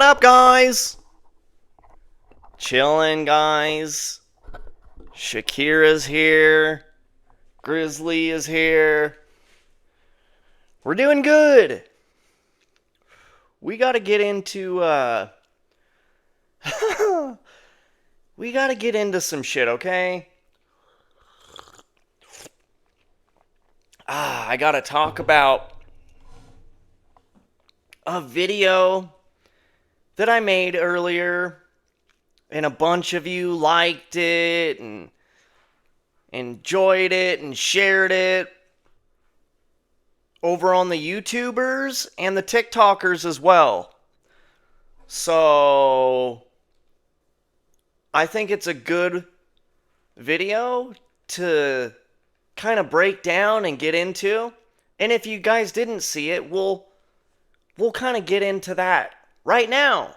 up, guys? Chilling, guys. Shakira's here. Grizzly is here. We're doing good. We gotta get into, we gotta get into some shit, okay? I gotta talk about a video that I made earlier, and a bunch of you liked it, and enjoyed it, and shared it over on the YouTubers and the TikTokers as well. So I think it's a good video to kind of break down and get into. And if you guys didn't see it, we'll kind of get into that right now.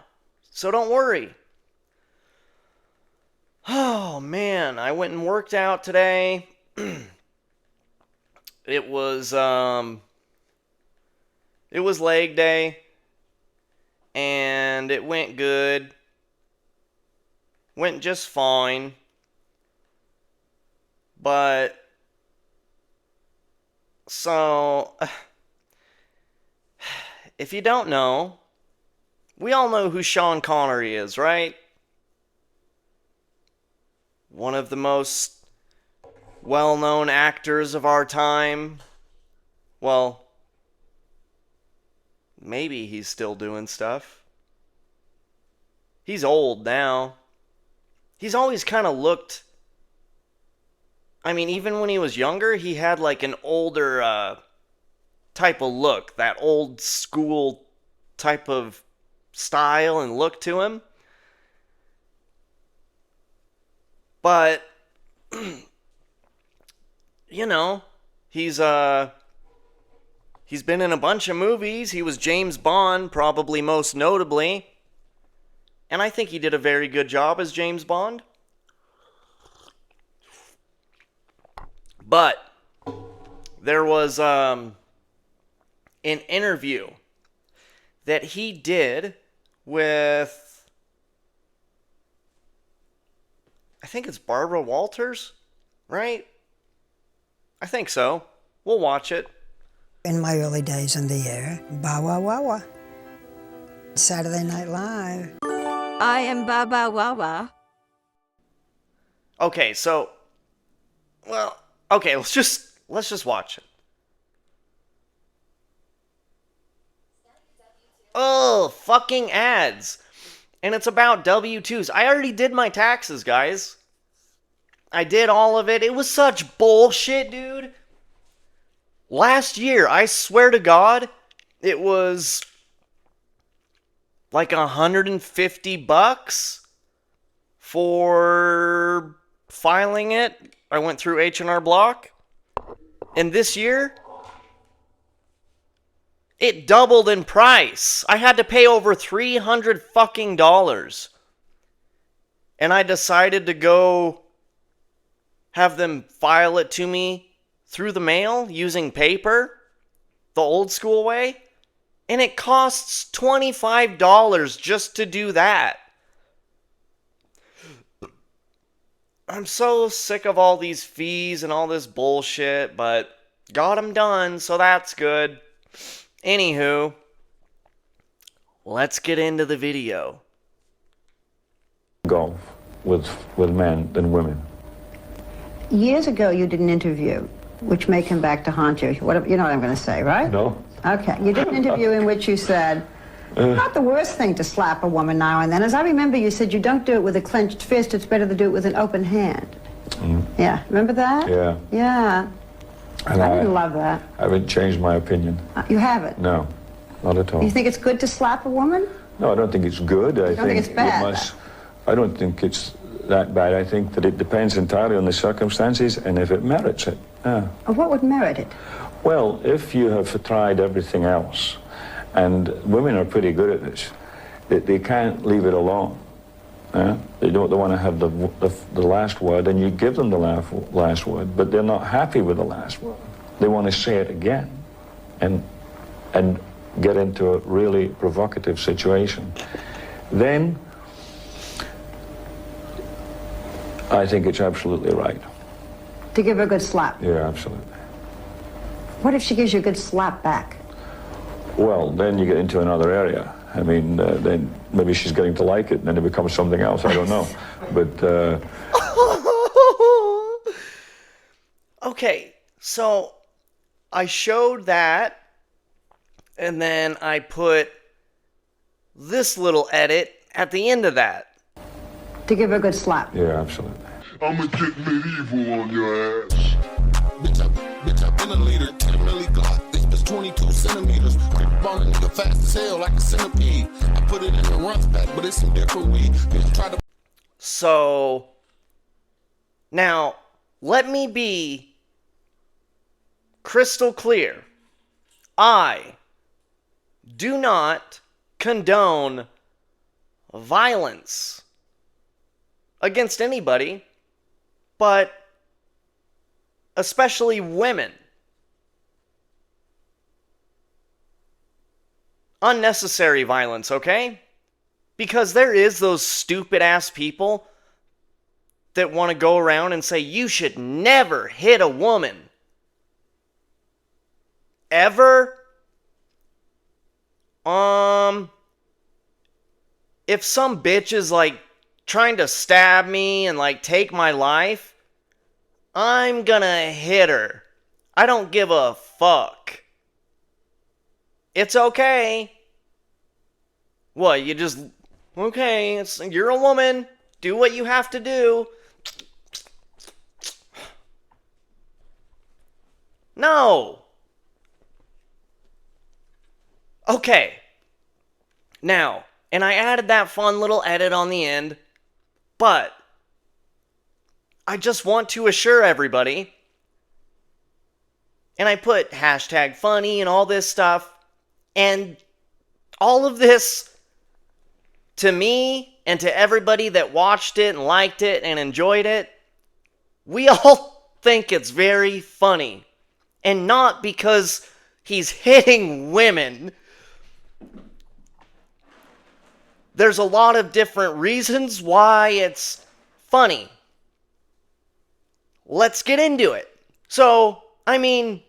So don't worry. Oh man, I went and worked out today. It was leg day, and it went good. Went just fine. But so if you don't know, we all know who Sean Connery is, right? One of the most well-known actors of our time. Well, maybe he's still doing stuff. He's old now. He's always kind of looked... I mean, even when he was younger, he had like an older type of look. That old school type of style and look to him. But, you know, he's been in a bunch of movies. He was James Bond, probably most notably. And I think he did a very good job as James Bond. But there was an interview that he did with, I think it's Barbara Walters, right? I think so. We'll watch it. In my early days in the air, Bawa Wawa. Saturday Night Live. I am Baba Wawa. Okay, so, well, okay, let's just watch it. Oh, fucking ads. And it's about W-2s. I already did my taxes, guys. I did all of it. It was such bullshit, dude. Last year, I swear to God, it was like $150 for filing it. I went through H&R Block. And this year, it doubled in price. I had to pay over $300 fucking dollars. And I decided to go have them file it to me through the mail using paper, the old school way. And it costs $25 just to do that. I'm so sick of all these fees and all this bullshit, but got them done, so that's good. Anywho, let's get into the video. Golf with men than women. Years ago, you did an interview, which may come back to haunt you. What, you know what I'm going to say, right? No. Okay. You did an interview in which you said, not the worst thing to slap a woman now and then. As I remember, you said you don't do it with a clenched fist. It's better to do it with an open hand. Yeah. Remember that? Yeah. Yeah. And I didn't love that. I haven't changed my opinion. You haven't? No, not at all. You think it's good to slap a woman? No, I don't think it's good. I think it's bad? I don't think it's that bad. I think that it depends entirely on the circumstances and if it merits it. Yeah. What would merit it? Well, if you have tried everything else, and women are pretty good at this, they can't leave it alone. They don't want to have the last word, and you give them the last word, but they're not happy with the last word. They want to say it again, and get into a really provocative situation. then I think it's absolutely right. To give her a good slap. Yeah, absolutely. What if she gives you a good slap back? Well, then you get into another area. I mean, then maybe she's getting to like it, and then it becomes something else. I don't know. But, Okay, so I showed that, and then I put this little edit at the end of that. To give her a good slap. yeah, absolutely. I'ma get medieval on your ass. Bitch, I've been a leader. 10 milli Glock. This bitch 22 centimeters. Rip on a nigga fast as hell like a centipede. I put it in the runs back, but it's some different weed. Bitch, try to. So, now, let me be crystal clear. I do not condone violence against anybody, but especially women. Unnecessary violence, okay? Because there is those stupid ass people that want to go around and say you should never hit a woman. Ever? If some bitch is like trying to stab me and like take my life, I'm gonna hit her. I don't give a fuck. It's okay. What, you just... Okay, you're a woman. Do what you have to do. No. Okay. Now, and I added that fun little edit on the end, but I just want to assure everybody, and I put hashtag funny and all this stuff, and all of this, to me and to everybody that watched it and liked it and enjoyed it, we all think it's very funny. And not because he's hitting women. There's a lot of different reasons why it's funny. Let's get into it. So, I mean,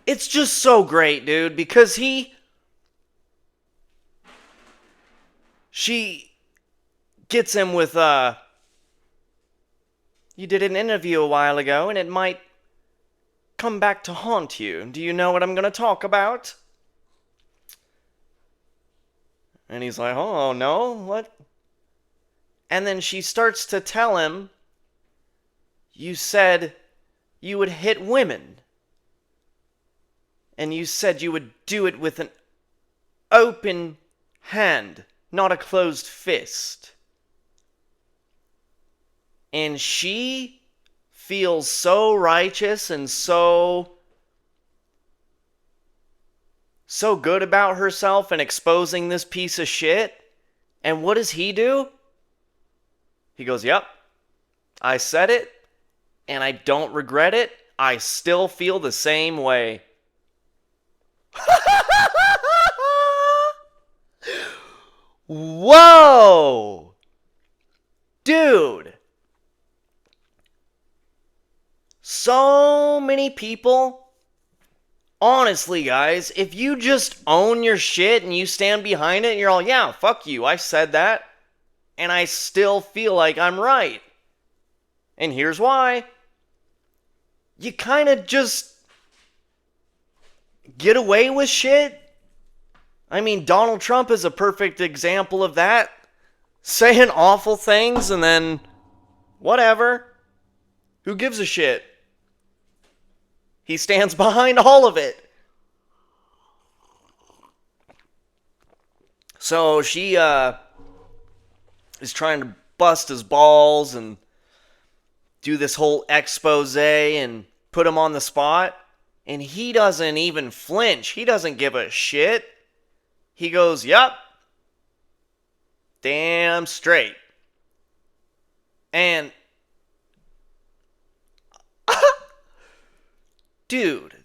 it's just so great, dude, because she gets him with, you did an interview a while ago, and it might come back to haunt you. Do you know what I'm gonna talk about? And he's like, oh, no, what? And then she starts to tell him, you said you would hit women. And you said you would do it with an open hand, not a closed fist. And she feels so righteous and so good about herself and exposing this piece of shit. And what does he do? He goes, yep, I said it, and I don't regret it. I still feel the same way. Whoa! Dude! So many people, honestly, guys, if you just own your shit and you stand behind it and you're all, yeah, fuck you, I said that, and I still feel like I'm right. And here's why. You kind of just get away with shit. I mean, Donald Trump is a perfect example of that. Saying awful things and then whatever. Who gives a shit? He stands behind all of it. So she is trying to bust his balls and do this whole expose and put him on the spot. And he doesn't even flinch. He doesn't give a shit. He goes, yup. Damn straight. And dude,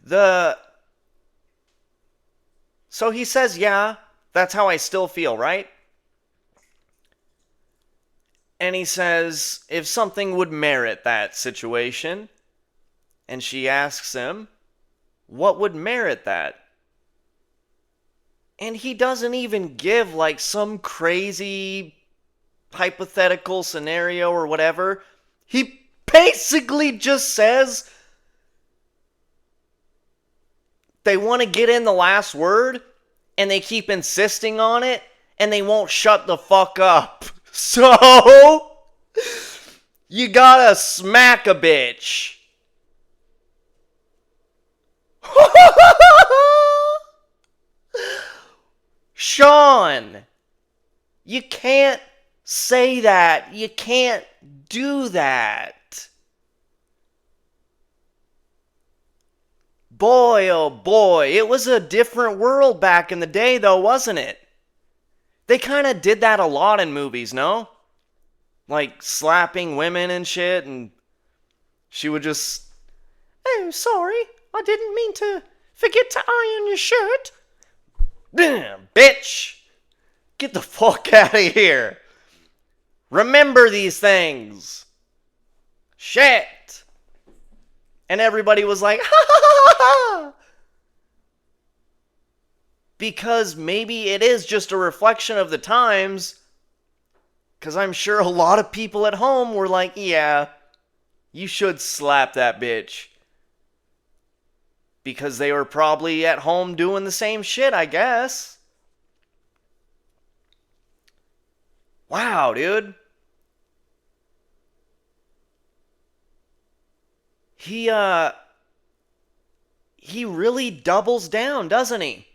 so he says, yeah, that's how I still feel, right? And he says if something would merit that situation. And she asks him, what would merit that? And he doesn't even give like some crazy hypothetical scenario or whatever. He basically just says they want to get in the last word and they keep insisting on it and they won't shut the fuck up. So, you gotta smack a bitch. Sean, you can't say that. You can't do that. Boy, oh boy, it was a different world back in the day, though, wasn't it? They kind of did that a lot in movies, no? Like slapping women and shit, and she would just, oh, sorry, I didn't mean to forget to iron your shirt. Damn, bitch! Get the fuck out of here! Remember these things! Shit! And everybody was like, ha ha ha ha! Because maybe it is just a reflection of the times. Because I'm sure a lot of people at home were like, yeah, you should slap that bitch. Because they were probably at home doing the same shit, I guess. Wow, dude. He really doubles down, doesn't he?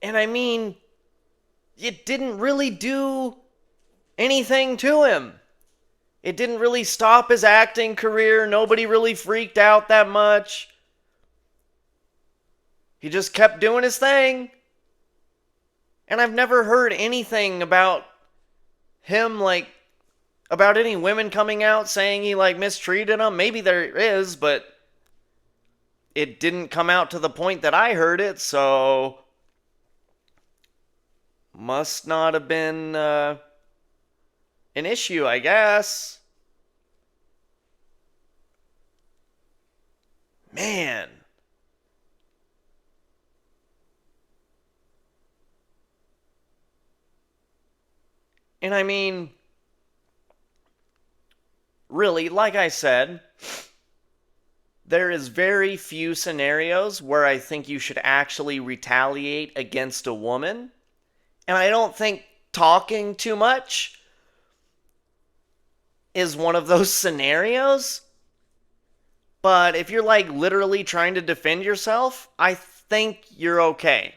And I mean, it didn't really do anything to him. It didn't really stop his acting career. Nobody really freaked out that much. He just kept doing his thing. And I've never heard anything about him, like, about any women coming out saying he, like, mistreated them. Maybe there is, but it didn't come out to the point that I heard it, so must not have been an issue, I guess. Man. And I mean, really, like I said, there is very few scenarios where I think you should actually retaliate against a woman. And I don't think talking too much is one of those scenarios. But if you're like literally trying to defend yourself, I think you're okay.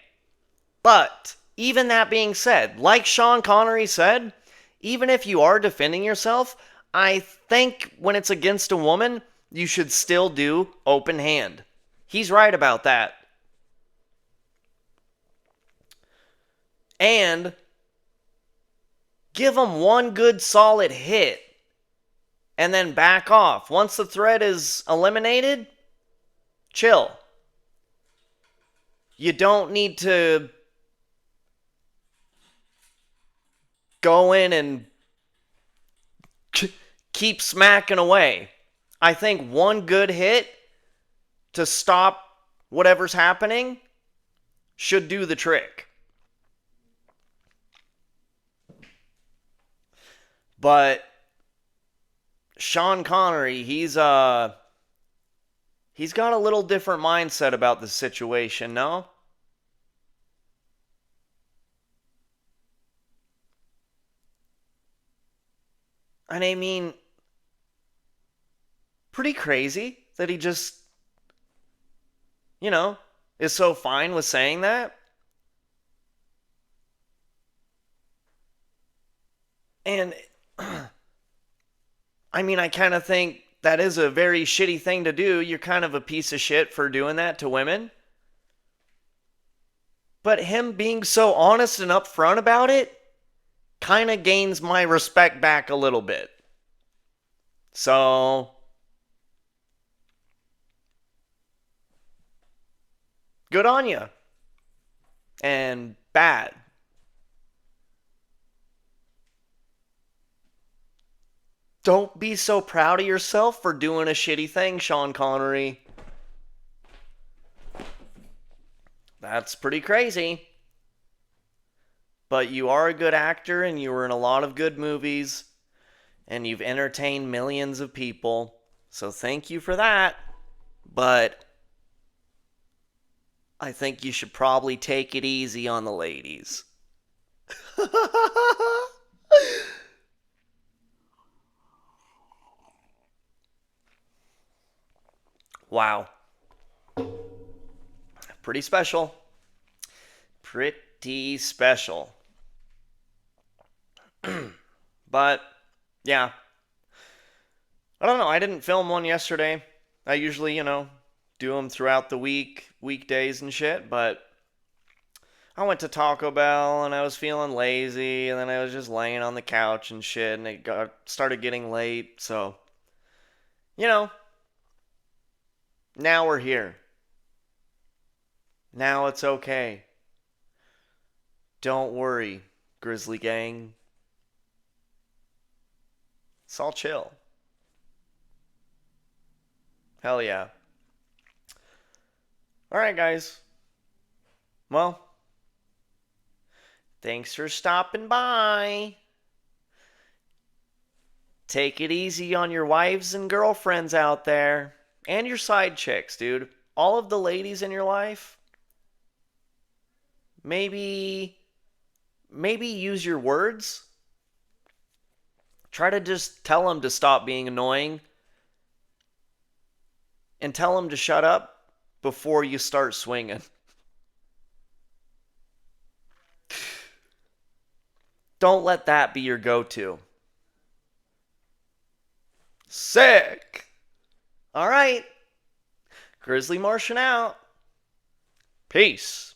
But even that being said, like Sean Connery said, even if you are defending yourself, I think when it's against a woman, you should still do open hand. He's right about that. And give them one good solid hit and then back off. Once the threat is eliminated, chill. You don't need to go in and keep smacking away. I think one good hit to stop whatever's happening should do the trick. But Sean Connery, he's got a little different mindset about the situation, no? And I mean, pretty crazy that he just, is so fine with saying that. And I mean, I kind of think that is a very shitty thing to do. You're kind of a piece of shit for doing that to women. But him being so honest and upfront about it kind of gains my respect back a little bit. So, good on you. And bad. Don't be so proud of yourself for doing a shitty thing, Sean Connery. That's pretty crazy. But you are a good actor and you were in a lot of good movies and you've entertained millions of people. So thank you for that. But I think you should probably take it easy on the ladies. Wow. Pretty special. Pretty special. But, yeah. I don't know. I didn't film one yesterday. I usually, do them throughout the week, weekdays and shit, but I went to Taco Bell and I was feeling lazy and then I was just laying on the couch and shit and started getting late, so, now we're here. Now it's okay. Don't worry, Grizzly Gang. It's all chill. Hell yeah. Alright, guys. Well, thanks for stopping by. Take it easy on your wives and girlfriends out there. And your side chicks, dude. All of the ladies in your life. Maybe use your words. Try to just tell them to stop being annoying. And tell them to shut up before you start swinging. Don't let that be your go-to. Sick! Alright. Grizzly Martian out. Peace.